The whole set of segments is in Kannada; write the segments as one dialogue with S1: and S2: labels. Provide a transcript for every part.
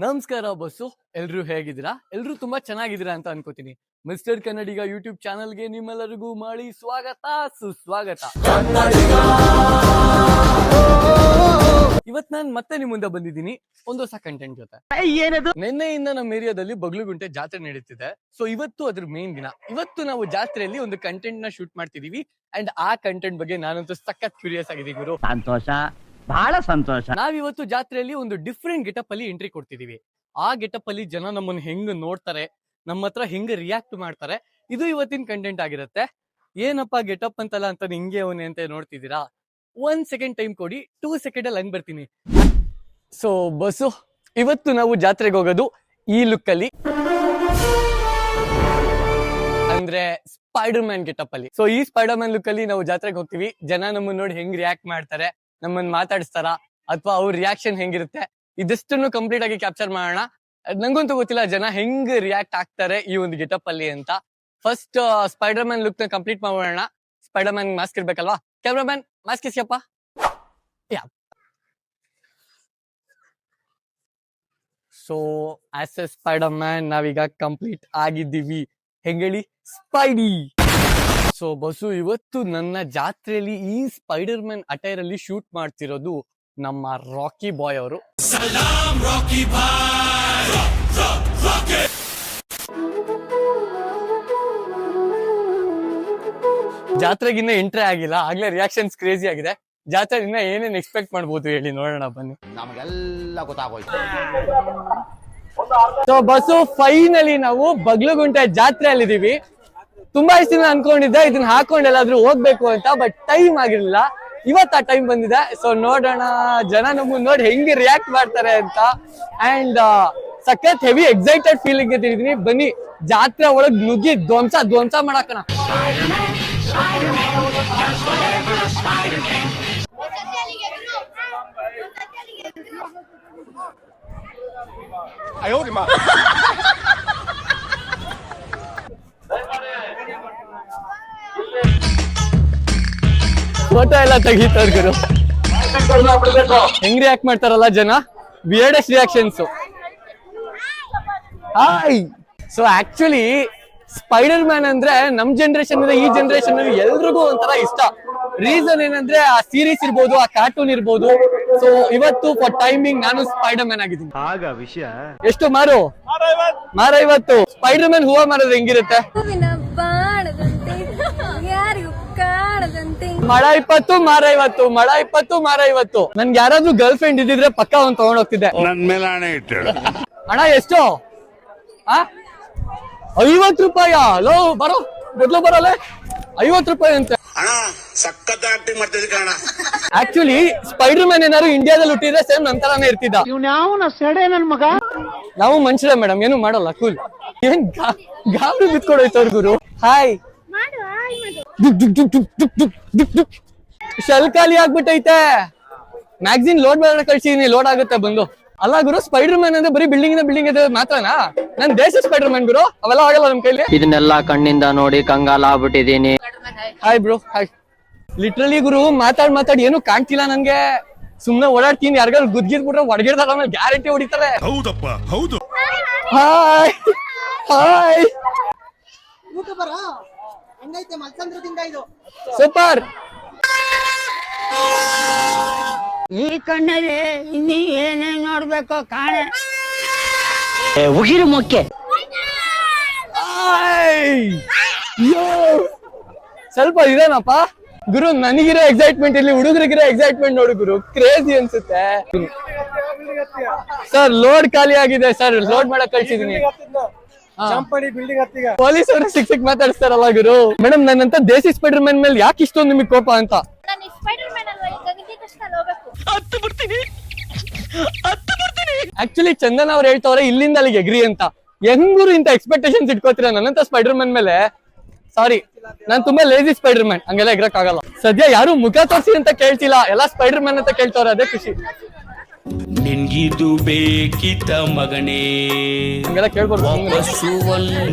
S1: ನಮಸ್ಕಾರ ಬಸ್ಸು, ಎಲ್ರು ಹೇಗಿದ್ದೀರಾ? ಎಲ್ರು ತುಂಬಾ ಚೆನ್ನಾಗಿದ್ದೀರಾ ಅಂತ ಅನ್ಕೋತೀನಿ. ಮಿಸ್ಟರ್ ಕನ್ನಡಿಗ ಯೂಟ್ಯೂಬ್ ಚಾನಲ್ಗೆ ನಿಮ್ಮೆಲ್ಲರಿಗೂ ಮಾಡಿ ಸ್ವಾಗತ ಸುಸ್ವಾಗತ. ಇವತ್ ನಾನು ಮತ್ತೆ ನಿಮ್ ಮುಂದೆ ಬಂದಿದ್ದೀನಿ ಒಂದು ಹೊಸ ಕಂಟೆಂಟ್ ಜೊತೆ. ನಿನ್ನೆಯಿಂದ ನಮ್ಮ ಏರಿಯಾದಲ್ಲಿ ಬಗ್ಲುಗುಂಟೆ ಜಾತ್ರೆ ನಡೀತಿದೆ. ಸೊ ಇವತ್ತು ಅದ್ರ ಮೇನ್ ದಿನ. ಇವತ್ತು ನಾವು ಜಾತ್ರೆಯಲ್ಲಿ ಒಂದು ಕಂಟೆಂಟ್ ನ ಶೂಟ್ ಮಾಡ್ತಿದೀವಿ. ಅಂಡ್ ಆ ಕಂಟೆಂಟ್ ಬಗ್ಗೆ ನಾನಂತೂ ಸಖತ್ ಕ್ಯೂರಿಯಸ್ ಆಗಿದ್ದೀನಿ ಗುರು.
S2: ಸಂತೋಷ, ಬಹಳ ಸಂತೋಷ.
S1: ನಾವಿವತ್ತು ಜಾತ್ರೆಯಲ್ಲಿ ಒಂದು ಡಿಫ್ರೆಂಟ್ ಗೆಟಪ್ ಅಲ್ಲಿ ಎಂಟ್ರಿ ಕೊಡ್ತಿದೀವಿ. ಆ ಗೆಟಪ್ ಅಲ್ಲಿ ಜನ ನಮ್ಮನ್ನ ಹೆಂಗ್ ನೋಡ್ತಾರೆ, ನಮ್ಮ ಹತ್ರ ಹೆಂಗ್ ರಿಯಾಕ್ಟ್ ಮಾಡ್ತಾರೆ, ಇದು ಇವತ್ತಿನ ಕಂಟೆಂಟ್ ಆಗಿರುತ್ತೆ. ಏನಪ್ಪಾ ಗೆಟಪ್ ಅಂತಲ್ಲ ಅಂತ ಹಿಂಗೆ ಅವನೇ ಅಂತ ನೋಡ್ತಿದ್ದೀರಾ? 1 ಸೆಕೆಂಡ್ ಟೈಮ್ ಕೊಡಿ, 2 ಸೆಕೆಂಡ್ ಅಲ್ಲಿ ಹಂಗ್ ಬರ್ತೀನಿ. ಸೊ ಬಸ್ಸು, ಇವತ್ತು ನಾವು ಜಾತ್ರೆಗೆ ಹೋಗೋದು ಈ ಲುಕ್ ಅಲ್ಲಿ, ಅಂದ್ರೆ ಸ್ಪೈಡರ್ ಮ್ಯಾನ್ ಗೆಟಪ್ ಅಲ್ಲಿ. ಸೊ ಈ ಸ್ಪೈಡರ್ ಮ್ಯಾನ್ ಲುಕ್ ಅಲ್ಲಿ ನಾವು ಜಾತ್ರೆಗೆ ಹೋಗ್ತೀವಿ. ಜನ ನಮ್ಮನ್ನ ನೋಡಿ ಹೆಂಗ್ ರಿಯಾಕ್ಟ್ ಮಾಡ್ತಾರೆ, ನಮ್ಮನ್ನ ಮಾತಾಡಿಸ್ತಾರ, ಅಥವಾ ಅವ್ರ ರಿಯಾಕ್ಷನ್ ಹೆಂಗಿರುತ್ತೆ, ಇದಷ್ಟನ್ನು ಕಂಪ್ಲೀಟ್ ಆಗಿ ಕ್ಯಾಪ್ಚರ್ ಮಾಡೋಣ. ನಂಗಂತೂ ಗೊತ್ತಿಲ್ಲ ಜನ ಹೆಂಗ್ ರಿಯಾಕ್ಟ್ ಆಗ್ತಾರೆ ಈ ಒಂದು ಗೆಟಪ್ ಅಲ್ಲಿ ಅಂತ. ಫಸ್ಟ್ ಸ್ಪೈಡರ್ ಮ್ಯಾನ್ ಲುಕ್ ನ ಕಂಪ್ಲೀಟ್ ಮಾಡೋಣ. ಸ್ಪೈಡರ್ ಮ್ಯಾನ್ ಮಾಸ್ಕ್ ಇರ್ಬೇಕಲ್ವಾ? ಕ್ಯಾಮ್ರಾಮನ್ ಮಾಸ್ಕ್ ಇಸ್ಯಪ್ಪ. So as a Spider Man ನಾವೀಗ ಕಂಪ್ಲೀಟ್ ಆಗಿದ್ದೀವಿ. ಹೆಂಗೇಳಿ? ಸ್ಪೈಡಿ. ಸೊ ಬಸ್ಸು, ಇವತ್ತು ನನ್ನ ಜಾತ್ರೆಯಲ್ಲಿ ಈ ಸ್ಪೈಡರ್ ಮ್ಯಾನ್ ಅಟೈರ್ ಅಲ್ಲಿ ಶೂಟ್ ಮಾಡ್ತಿರೋದು ನಮ್ಮ ರಾಕಿ ಬಾಯ್ ಅವರು. ಜಾತ್ರೆಗಿನ್ನ ಎಂಟ್ರಿ ಆಗಿಲ್ಲ, ಆಗ್ಲೇ ರಿಯಾಕ್ಷನ್ಸ್ ಕ್ರೇಜಿ ಆಗಿದೆ. ಜಾತ್ರೆಗಿನ್ನ ಏನೇನ್ ಎಕ್ಸ್ಪೆಕ್ಟ್ ಮಾಡ್ಬೋದು ಹೇಳಿ, ನೋಡೋಣ ಬನ್ನಿ.
S2: ನಮಗೆಲ್ಲ ಗೊತ್ತಾಗೋಯ್ತು.
S1: ಸೊ ಬಸ್ಸು, ಫೈನಲಿ ನಾವು ಬಗ್ಲುಗುಂಟೆ ಜಾತ್ರೆಯಲ್ಲಿದ್ದೀವಿ. ತುಂಬಾ ದಿನ ಅನ್ಕೊಂಡಿದ್ದೆ ಇದನ್ನ ಹಾಕೊಂಡ್ ಎಲ್ಲಾದ್ರೂ ಹೋಗ್ಬೇಕು ಅಂತ, ಬಟ್ ಟೈಮ್ ಆಗಿರ್ಲಿಲ್ಲ. ಇವತ್ತು ಆ ಟೈಮ್ ಬಂದಿದೆ. ಸೊ ನೋಡೋಣ ಜನ ನಮ್ಮನ್ನ ನೋಡಿ ಹೆಂಗೆ ರಿಯಾಕ್ಟ್ ಮಾಡ್ತಾರೆ ಅಂತ. ಅಂಡ್ ಸಖತ್ ಹೆವಿ ಎಕ್ಸೈಟೆಡ್ ಫೀಲಿಂಗ್ ಇದ್ದೀನಿ. ಬನ್ನಿ ಜಾತ್ರೆ ಒಳಗ್ ನುಗ್ಗಿ ಧ್ವಂಸ ಮಾಡಾಕಣ. ಫೋಟೋ ಎಲ್ಲ ತೆಗಿತಾರೆ ಗುರು. ಹೆಂಗ್ ರಿಯಾಕ್ಟ್ ಮಾಡ್ತಾರಲ್ಲ ಜನ, weirdest reactions. Hi. So actually Spider Man ಅಂದ್ರೆ ನಮ್ ಜನರೇಷನ್ ಈ ಜನರೇಷನ್ ಎಲ್ರಿಗೂ ಒಂಥರ ಇಷ್ಟ. ರೀಸನ್ ಏನಂದ್ರೆ ಆ ಸೀರೀಸ್ ಇರ್ಬೋದು, ಆ ಕಾರ್ಟೂನ್ ಇರ್ಬೋದು. ಸೊ ಇವತ್ತು ಫಾರ್ ಟೈಮಿಂಗ್ ನಾನು ಸ್ಪೈಡರ್ ಮ್ಯಾನ್ ಆಗಿದ್ದೀನಿ.
S2: ಆಗ ವಿಷಯ
S1: ಎಷ್ಟು ಮಾರು? 50. ಸ್ಪೈಡರ್ ಮ್ಯಾನ್ ಹೂವ ಮಾರೋದು ಹೆಂಗಿರುತ್ತೆ? ಮಳ 20 ಮಾರ 50, ಮಳ 20 ಮಾರ 50. ನನ್ಗೆ ಯಾರಾದ್ರೂ ಗರ್ಲ್ ಫ್ರೆಂಡ್ ಇದ್ದಿದ್ರೆ ಪಕ್ಕ ಅವ್ನು ತಗೊಂಡ್ ಹೋಗ್ತಿದ್ದೆ.
S3: ನನ್ ಮೇಲೆ ಹಣ ಇಟ್ಟು
S1: ಅಣ್ಣ ಎಷ್ಟು? 50 ರೂಪಾಯ? ಲೋ ಬರೋ ಮೊದ್ಲು ಬರೋಲ್ಲ, 50 ರೂಪಾಯಿ ಅಂತೆ.
S3: ಸಖತ್ ಆಕ್ಟಿಂಗ್ ಮಾಡ್ತಿದ್ದೆ ಕಣ.
S1: ಆಕ್ಚುಲಿ ಸ್ಪೈಡರ್ ಮ್ಯಾನ್ ಏನಾದ್ರು ಇಂಡಿಯಾದಲ್ಲಿ ಹುಟ್ಟಿದ್ರೆ ಸೇಮ್ ನಂತರನೇ ಇರ್ತಿದ್ದ.
S2: ನನ್ ಮಗ.
S1: ನಾವು ಮನುಷ್ಯರೇ ಮೇಡಮ್, ಏನು ಮಾಡಲ್ಲ. ಕೂಲ್. ಏನ್ ಗಾಬರಿ ಬಿತ್ಕೊಡೋಯ್ತು ಅವ್ರ ಗುರು. ಹಾಯ್. ಶೆಲ್ ಖಾಲಿ ಆಗ್ಬಿಟ್ಟೈತೆ. ಮ್ಯಾಗ್ಝಿನ್ ಲೋಡ್ ಮಾಡಿ ಕಳ್ಸಿದೀನಿ, ಲೋಡ್ ಆಗುತ್ತೆ ಬಂದು. ಅಲ್ಲ ಗುರು, ಸ್ಪೈಡರ್ ಮ್ಯಾನ್ ಅಂದ್ರೆ ಬರೀ ಬಿಲ್ಡಿಂಗ್ ಇದೆ ಮಾತ್ರನಾ? ನನ್ ದೇಶ ಸ್ಪೈಡರ್ ಮ್ಯಾನ್ ಗುರು, ಅವೆಲ್ಲ ಆಗಲ್ಲ ನಮ್ ಕೈಲಿ.
S4: ಇದನ್ನೆಲ್ಲ ಕಣ್ಣಿಂದ ನೋಡಿ ಕಂಗಾಲ ಆಗ್ಬಿಟ್ಟಿದೀನಿ.
S1: Hi bro, hi. ಲಿಟ್ರಲಿ ಗುರು, ಮಾತಾಡಿ ಏನು ಕಾಣ್ತಿಲ್ಲ ನನ್ಗೆ. ಸುಮ್ನೆ ಓಡಾಡ್ತೀನಿ, ಯಾರಿಗಾರು ಗುದ್ಗಿದ್ಬಿಟ್ರೆ ಹೊಡಗಿರ್ತಾರ, ಆಮೇಲೆ ಗ್ಯಾರಂಟಿ ಹೊಡಿತಾರೆ.
S3: ಹೌದಪ್ಪ, ಹೌದು.
S1: Hi hi. ಸೂಪರ್.
S5: ಈ ಕಣ್ಣಲ್ಲಿ ಇನ್ನೀ ಏನೇನ್ ನೋಡ್ಬೇಕು ಕಾಣೆ.
S2: ಉಗಿರು ಮೊಕ್ಕೆ.
S1: ಸ್ವಲ್ಪ ಇದೇನಪ್ಪ ಗುರು, ನನಗಿರೋ ಎಕ್ಸೈಟ್ಮೆಂಟ್ ಇಲ್ಲಿ ಹುಡುಗರಿಗಿರೋ ಎಕ್ಸೈಟ್ಮೆಂಟ್ ನೋಡು ಗುರು, ಕ್ರೇಜಿ ಅನ್ಸುತ್ತೆ. ಸರ್ ಲೋಡ್ ಖಾಲಿ ಆಗಿದೆ ಸರ್, ಲೋಡ್ ಮಾಡಕ್ ಕಳ್ಸಿದೀನಿ. ಪೊಲೀಸ್ ಅವರು ಸಿಕ್ ಮಾತಾಡಿಸ್ತಾರಲ್ಲ ಗುರು. ಮೇಡಮ್, ನನ್ನಂತ ದೇಸಿ ಸ್ಪೈಡರ್ ಮ್ಯಾನ್ ಮೇಲೆ ಯಾಕೆ ಇಷ್ಟೊಂದು ನಿಮಗೆ ಕೋಪ ಅಂತ? ಆಕ್ಚುಲಿ ಚಂದನ್ ಅವ್ರು ಹೇಳ್ತವ್ರೆ ಇಲ್ಲಿಂದ ಅಲ್ಲಿಗೆ ಎಗ್ರಿ ಅಂತ. ಹೆಂಗೂರು ಇಂತ ಎಕ್ಸ್ಪೆಕ್ಟೇಷನ್ಸ್ ಇಟ್ಕೋತೀರ ನನ್ನಂತ ಸ್ಪೈಡರ್ ಮ್ಯಾನ್ ಮೇಲೆ? ಸಾರಿ, ನಾನ್ ತುಂಬಾ ಲೇಜಿ ಸ್ಪೈಡರ್ ಮ್ಯಾನ್, ಹಂಗೆಲ್ಲ ಎಗ್ರಕ್ ಆಗಲ್ಲ. ಸದ್ಯ ಯಾರು ಮುಖ ತೋರಿಸಿ ಅಂತ ಕೇಳ್ತಿಲ್ಲ, ಎಲ್ಲಾ ಸ್ಪೈಡರ್ ಮ್ಯಾನ್ ಅಂತ ಕೇಳ್ತವ್ರೆ, ಅದೇ ಖುಷಿ.
S6: ನಿನ್ಗಿದು ಬೇಕಿತ ಮಗನೇ,
S1: ಹಂಗೆಲ್ಲ ಕೇಳ್ಬಾರ್ದು.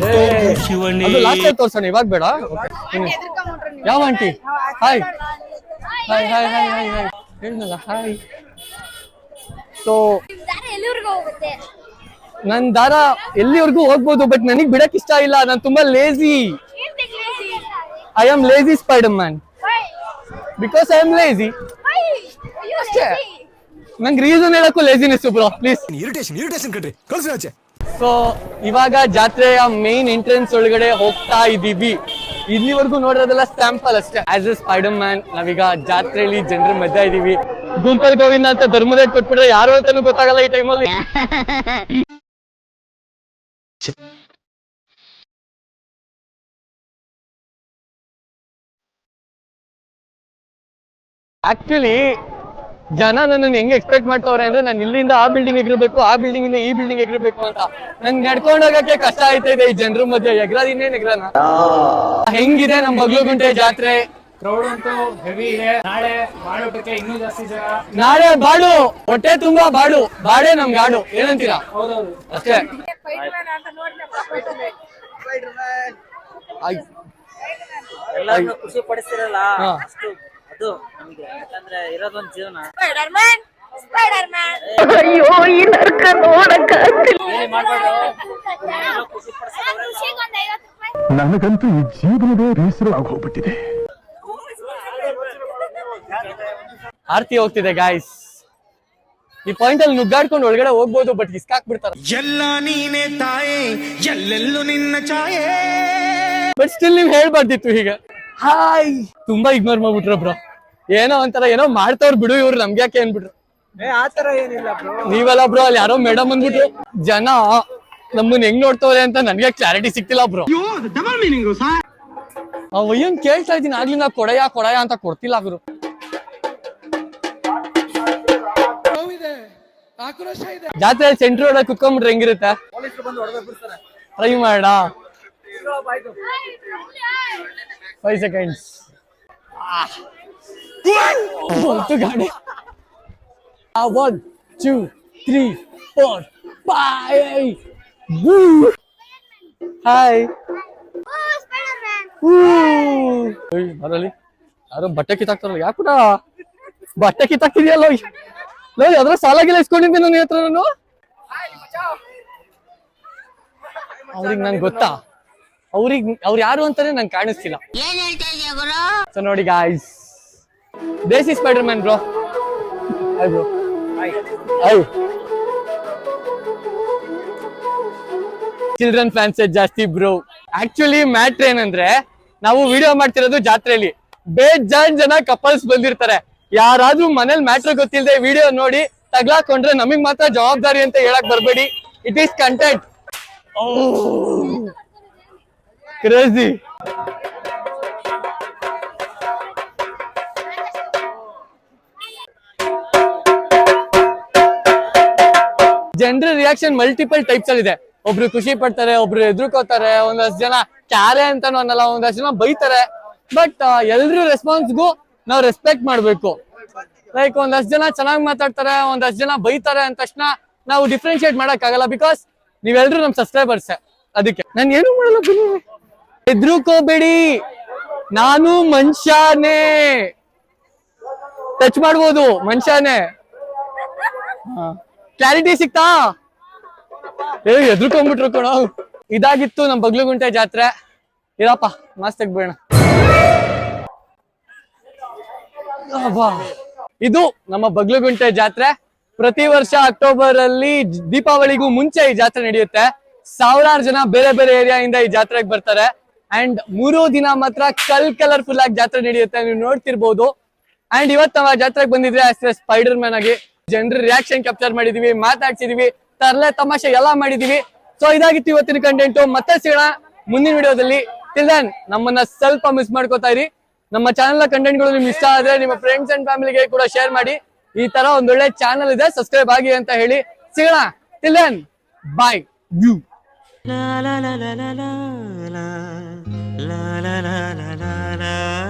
S1: ಲಾಸ್ಟ್ ಟೈಮ್ ತೋರ್ಸೋಣ, ಇವಾಗ ಬೇಡ. ಯಾವ aunty? Hi hi hi hi hi hi. ಹೇಳಲ್ಲ ಹಾಯ್. ಸೊ ನನ್ ದಾರ ಎಲ್ಲಿವರೆಗೂ ಹೋಗ್ಬೋದು, ಬಟ್ ನನಗ್ ಬಿಡಕ್ ಇಷ್ಟ ಇಲ್ಲ. ನಾನು ತುಂಬಾ lazy. I am lazy Spider Man because I am lazy. ಅಷ್ಟೇ, ನಂಗೆ ರೀಸನ್ ಹೇಳಕ್ಕೂ ಲೇಜಿನೆಸ್ ಬ್ರೋ, ಪ್ಲೀಸ್.
S7: ಇರಿಟೇಷನ್ ಕಣ್ರಿ, ಕಳ್ಸಿ ಆಚೆ.
S1: ಸೊ ಇವಾಗ ಜಾತ್ರೆಯ ಮೇನ್ ಎಂಟ್ರೆನ್ಸ್ ಒಳಗಡೆ ಹೋಗ್ತಾ ಇದೀವಿ. ಇಲ್ಲಿವರೆಗೂ ನೋಡೋದೆಲ್ಲ ಸ್ಯಾಂಪಲ್ ಅಷ್ಟೇ. ಆಸ್ ಎ ಸ್ಪೈಡರ್ ಮ್ಯಾನ್ ನಾವೀಗ ಜಾತ್ರೆಯಲ್ಲಿ ಜನರ ಮಧ್ಯ ಇದೀವಿ. ಗುಂಪಲ್ ಗೋವಿಂದ ಅಂತ ಧರ್ಮದ ಕೊಟ್ಬಿಟ್ರೆ ಯಾರು ಅಂತಾನು ಗೊತ್ತಾಗಲ್ಲ ಈ ಟೈಮಲ್ಲಿ. ಆಕ್ಚುಲಿ ಜನ ನನ್ನನ್ನು ಹೆಂಗ್ ಎಕ್ಸ್ಪೆಕ್ಟ್ ಮಾಡ್ತವ್ರೆ ಅಂದ್ರೆ ನಾನು ಇಲ್ಲಿಂದ ಆ ಬಿಲ್ಡಿಂಗ್ ಎಗಿರ್ಬೇಕು, ಆ ಬಿಲ್ಡಿಂಗ್ ಇಂದ ಈ ಬಿಲ್ಡಿಂಗ್ ಎಗಿರ್ಬೇಕು ಅಂತ. ನಂಗೆ ನಡ್ಕೊಂಡು ಹೋಗಕ್ಕೆ ಕಷ್ಟ ಆಯ್ತಾ ಈ ಜನರ ಮಧ್ಯೆ. ಎಗ್ರಾದಿನ್ನೇನ್ ಎಗ್ರಾನ. ಹೆಂಗಿದೆ ನಮ್ ಬಗ್ಲುಗುಂಟೆ ಜಾತ್ರೆ?
S8: ಕ್ರೌಡ್ ಅಂತೂ ಹೆವಿ ಇದೆ. ನಾಳೆ ಬಾಳೋಟಕ್ಕೆ ಇನ್ನೂ ಜಾಸ್ತಿ ಜನ.
S1: ನಾಳೆ ಬಾಡು, ಹೊಟ್ಟೆ ತುಂಬಾ ಬಾಡು, ಬಾಡೆ ನಮ್ ಗಾಡು. ಏನಂತೀರಾ?
S8: ಹೌದೌದು
S1: ಅಷ್ಟೇ.
S9: ಎಲ್ಲಾರನ್ನು ಖುಷಿ ಪಡಿಸ್ತಿರಲ್ಲ
S1: ಹಾ.
S9: ಅಷ್ಟು ಅದು ನಮಗೆ, ಯಾಕಂದ್ರೆ ಇರೋದೊಂದ್ ಜೀವನ.
S5: ಅಯ್ಯೋ ಈ ನರ್ಕ ನೋಡಕ್ಕ
S9: ಏನೇ ಮಾಡ್ಬೇಡ್ರು, ಎಲ್ಲರೂ ಖುಷಿ ಪಡಿಸೋದು.
S7: ನನಗಂತೂ ಈ ಜೀವನವೇ ಬೇಸರವಾಗಿ ಹೋಗ್ಬಿಟ್ಟಿದೆ.
S1: ಆರ್ತಿ ಹೋಗ್ತಿದೆ ಗಾಯ್ಸ್. ಈ ಪಾಯಿಂಟ್ ಅಲ್ಲಿ ನುಗ್ಗಾಡ್ಕೊಂಡು ಒಳಗಡೆ ಹೋಗ್ಬೋದು, ಬಟ್ ಇಸ್ಕಾಕ್ಬಿಡ್ತಾರೆ.
S6: ಎಲ್ಲ ನೀನೆ ತಾಯೇ, ಎಲ್ಲೆಲ್ಲೂ ನಿನ್ನ ಛಾಯೆ.
S1: ಬಟ್ ಸ್ಟಿಲ್ ನೀವ್ ಹೇಳ್ಬಾರ್ದಿತ್ತು ಹೀಗೆ. ಹಾಯ್, ತುಂಬಾ ಇಗ್ನೋರ್ ಮಾಡ್ಬಿಟ್ರು ಬ್ರೋ. ಏನೋ ಒಂಥರ ಏನೋ ಮಾಡ್ತಾವ್ರ ಬಿಡು, ಇವ್ರು ನಮ್ಗೆ ಯಾಕೆ ಅನ್ಬಿಟ್ರು.
S8: ಆತರ ಏನಿಲ್ಲ ಬ್ರೋ.
S1: ನೀವೆಲ್ಲ ಬ್ರೋ ಅಲ್ಲಿ ಯಾರೋ ಮೇಡಮ್ ಅಂದ್ಬಿಟ್ರು. ಜನ ನಮ್ಮನ್ನ ಹೆಂಗ್ ನೋಡ್ತವ್ರೆ ಅಂತ ನನ್ಗೆ ಕ್ಲಾರಿಟಿ ಸಿಕ್ತಿಲ್ಲ ಬ್ರೋ. ಅಯ್ಯನ್ ಕೇಳ್ತಾ ಇದೀನಿ ಆಗ್ಲಿಂದ ಕೊಡಯ ಕೊಡಯ ಅಂತ ಕೊಡ್ತಿಲ್ಲ ಗುರು. ಜಾತ್ರೆ ಸೆಂಟ್ರ್ ರೋಡ್ ಕುತ್ಕೊಂಡ್ಬಿಟ್ರೆ ಹೆಂಗಿರುತ್ತೆ? ಟ್ರೈ ಮಾಡ 5 seconds. ಗಾಡಿ 1 2 3 4 5. ಹಾಯ್, ಬರಲಿ. ಯಾರೋ ಬಟ್ಟೆ ಕಿತ್ತಾಕ್ತಾರಲ್ಲ, ಯಾಕೂಡ ಬಟ್ಟೆ ಕಿತ್ತಾಕ್ತಿದ್ಯಲ್ಲ ನೋಡಿ. ಅದ್ರ ಸಾಲಾಗಿಲ್ಲ ಇಸ್ಕೊಂಡಿದ್ದೆ ನನ್ನ ಹತ್ರ ನಾನು. ಅವ್ರಿಗೆ ನಂಗೆ ಗೊತ್ತಾ, ಅವ್ರು ಯಾರು ಅಂತಾನೆ ನಂಗೆ ಕಾಣಿಸ್ತಿಲ್ಲ. ಸೊ ನೋಡಿ guys, desi Spider Man bro. Hi bro. Hi. Children fans ಜಾಸ್ತಿ ಬ್ರೋ. ಆಕ್ಚುಲಿ ಮ್ಯಾಟ್ರ್ ಏನಂದ್ರೆ, ನಾವು ವಿಡಿಯೋ ಮಾಡ್ತಿರೋದು ಜಾತ್ರೆಯಲ್ಲಿ. ಬೇಜಾನ್ ಜನ ಕಪಲ್ಸ್ ಬಂದಿರ್ತಾರೆ. ಯಾರಾದ್ರೂ ಮನೇಲಿ ಮ್ಯಾಟ್ರ್ ಗೊತ್ತಿಲ್ಲದೆ ವಿಡಿಯೋ ನೋಡಿ ತಗ್ಲಾಕೊಂಡ್ರೆ ನಮಗ್ ಮಾತ್ರ ಜವಾಬ್ದಾರಿ ಅಂತ ಹೇಳಕ್ ಬರ್ಬೇಡಿ. It is content. ಕ್ರೇಜಿ. ಜನರ ರಿಯಾಕ್ಷನ್ ಮಲ್ಟಿಪಲ್ ಟೈಪ್ಸ್ ಅಲ್ಲಿ ಇದೆ. ಒಬ್ರು ಖುಷಿ ಪಡ್ತಾರೆ, ಒಬ್ರು ಎದುರ್ಕೋತಾರೆ, ಒಂದಷ್ಟು ಜನ ಕ್ಯಾರೆ ಅಂತಾನು ಅನ್ನಲ್ಲ, ಒಂದಷ್ಟು ಜನ ಬೈತಾರೆ. ಬಟ್ ಎಲ್ರು ರೆಸ್ಪಾನ್ಸ್ಗೂ ನಾವು ರೆಸ್ಪೆಕ್ಟ್ ಮಾಡ್ಬೇಕು. ಲೈಕ್ ಒಂದಷ್ಟು ಜನ ಚೆನ್ನಾಗಿ ಮಾತಾಡ್ತಾರೆ, ಒಂದಷ್ಟು ಜನ ಬೈತಾರೆ ಅಂದ ತಕ್ಷಣ ನಾವು ಡಿಫ್ರೆನ್ಶಿಯೇಟ್ ಮಾಡಕ್ ಆಗಲ್ಲ. ಬಿಕಾಸ್ ನೀವೆಲ್ರು ನಮ್ ಸಬ್ಸ್ಕ್ರೈಬರ್ಸ್. ಅದಕ್ಕೆ ನಾನು ಏನು ಮಾಡಲ್ಲ. ಎದ್ರುಕೋಬೇಡಿ, ನಾನು ಮನುಷ್ಯನೇ. ಟಚ್ ಮಾಡ್ಬೋದು, ಮನುಷ್ಯನೇ. ಕ್ಲಾರಿಟಿ ಸಿಕ್ತಾ? ಎದ್ರುಕೊಂಡ್ಬಿಟ್ರು ಕಣ. ಇದಾಗಿತ್ತು ನಮ್ ಬಗ್ಲುಗುಂಟೆ ಜಾತ್ರೆ. ಇರಪ್ಪ, ಮಸ್ತ್ ಬೇಡ. ಇದು ನಮ್ಮ ಬಗ್ಲುಗುಂಟೆ ಜಾತ್ರೆ. ಪ್ರತಿ ವರ್ಷ ಅಕ್ಟೋಬರ್ ಅಲ್ಲಿ ದೀಪಾವಳಿಗೂ ಮುಂಚೆ ಈ ಜಾತ್ರೆ ನಡೆಯುತ್ತೆ. ಸಾವಿರಾರು ಜನ ಬೇರೆ ಬೇರೆ ಏರಿಯಾ ಇಂದ ಈ ಜಾತ್ರೆಗೆ ಬರ್ತಾರೆ. ಅಂಡ್ 3 ದಿನ ಮಾತ್ರ ಕಲರ್ಫುಲ್ ಆಗಿ ಜಾತ್ರೆ ನಡೆಯುತ್ತೆ, ನೀವು ನೋಡ್ತಿರ್ಬೋದು. ಅಂಡ್ ಇವತ್ತು ನಾವು ಜಾತ್ರೆಗೆ ಬಂದಿದ್ರೆ ಸ್ಪೈಡರ್ ಮ್ಯಾನ್ ಆಗಿ ಜನರ ರಿಯಾಕ್ಷನ್ ಕ್ಯಾಪ್ಚರ್ ಮಾಡಿದೀವಿ, ಮಾತಾಡ್ಸಿದೀವಿ, ತರ್ಲೆ ತಮಾಷೆ ಎಲ್ಲ ಮಾಡಿದೀವಿ. ಸೊ ಇದಾಗಿತ್ತು ಇವತ್ತಿನ ಕಂಟೆಂಟ್. ಮತ್ತೆ ಸಿಗೋಣ ಮುಂದಿನ ವಿಡಿಯೋದಲ್ಲಿ. ಟಿಲ್ ದೆನ್ ನಮ್ಮನ್ನ ಸ್ವಲ್ಪ ಮಿಸ್ ಮಾಡ್ಕೋತಾ ಇರಿ. ನಮ್ಮ ಚಾನೆಲ್ ಕಂಟೆಂಟ್ ಗಳು ನಿಮ್ಗೆ ಇಷ್ಟ ಆದ್ರೆ ನಿಮ್ಮ ಫ್ರೆಂಡ್ಸ್ ಅಂಡ್ ಫ್ಯಾಮಿಲಿಗೆ ಕೂಡ ಶೇರ್ ಮಾಡಿ. ಈ ತರ ಒಂದೊಳ್ಳೆ ಚಾನಲ್ ಇದೆ, ಸಬ್ಸ್ಕ್ರೈಬ್ ಆಗಿ ಅಂತ ಹೇಳಿ. ಸಿಗೋಣ. Till then bye. You la la la la la la la la la la la la